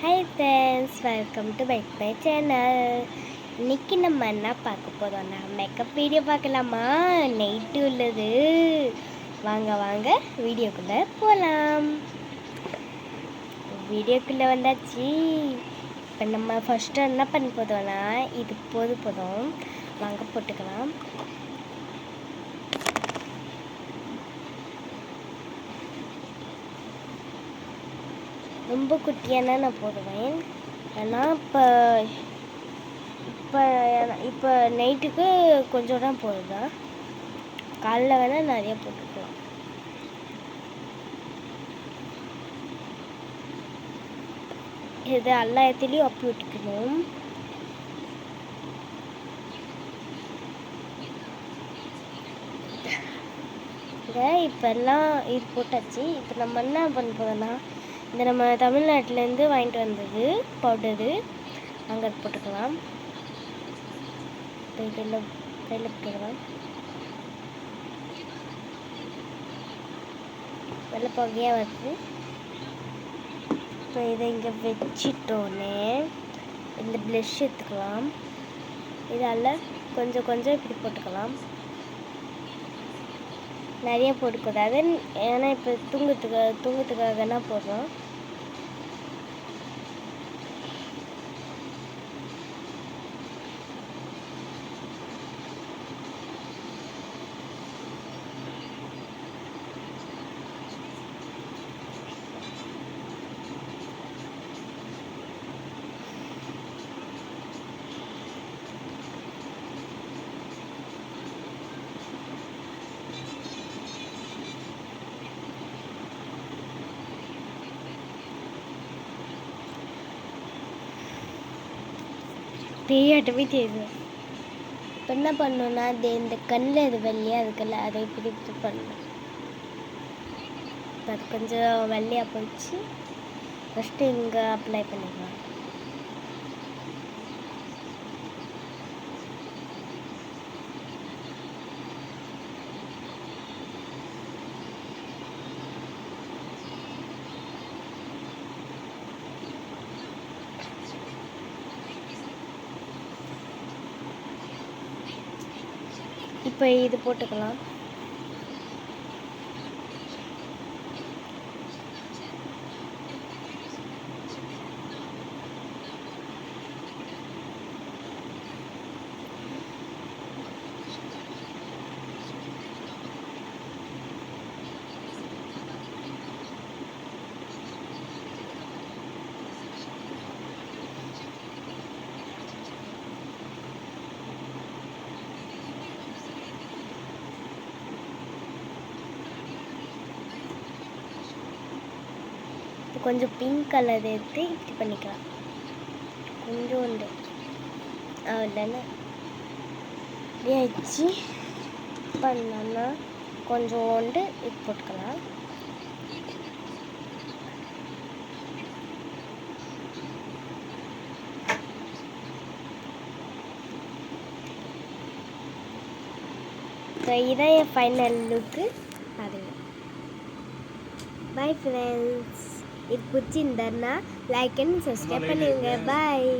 Hi friends, welcome to my channel. இன்றைக்கி நம்ம என்ன பார்க்க போகிறோம்னா மேக்கப் வீடியோ பார்க்கலாமா? நைட்டு உள்ளது. வாங்க வீடியோக்குள்ளே போகலாம். வீடியோக்குள்ளே வந்தாச்சு. இப்போ நம்ம ஃபஸ்ட்டு என்ன பண்ண போதோம்னா இது போதும் வாங்க போட்டுக்கலாம். ரொம்ப குட்டியான நான் போடுவேன். ஏன்னா இப்போ நைட்டுக்கு கொஞ்சம் தான் போடுதா, காலைல வேணால் நிறைய போட்டுக்கலாம். இது எல்லா இடத்துலையும் அப்பி விட்டுக்கணும். இப்போ எல்லாம் இது போட்டாச்சு. இப்போ நம்ம என்ன பண்ண போகிறோம்னா இந்த நம்ம தமிழ்நாட்டிலேருந்து வாங்கிட்டு வந்தது பவுடரு அங்கே போட்டுக்கலாம். கையில் போட்டுக்கலாம். வெள்ளை புகையாக வருது. இப்போ இதை இங்கே வச்சிட்டோன்னே இந்த ப்ளஷ் எடுத்துக்கலாம். இதால் கொஞ்சம் இப்படி போட்டுக்கலாம். நிறைய போட்டுக்கூடாது, ஏன்னா இப்போ தூங்கத்துக்காக என்ன போடுறோம். தெரியாட்டவே தெரியுது. இப்போ என்ன பண்ணணும்னா இந்த கண்ணில் இது வெள்ளையாக இருக்குல்ல, அதை இப்படி பண்ணணும். அது கொஞ்சம் வெள்ளையாக போயிடுச்சு. ஃபஸ்ட்டு இங்கே அப்ளை பண்ணிக்கலாம். இப்போ இது போட்டுக்கலாம். கொஞ்சம் பிங்க் கலர் எடுத்து இப்படி பண்ணிக்கலாம். கொஞ்சோண்டு இல்லைன்னா இப்படி வச்சு பண்ணோன்னா கொஞ்சோண்டு இது போட்டுக்கலாம். இதான் என் ஃபைனல் லுக்கு. அது பை ஃப்ரெண்ட்ஸ். இது பிடிச்சிருந்தா லைக் அண்ட் சப்ஸ்கிரைப் பண்ணுங்க. பாய்.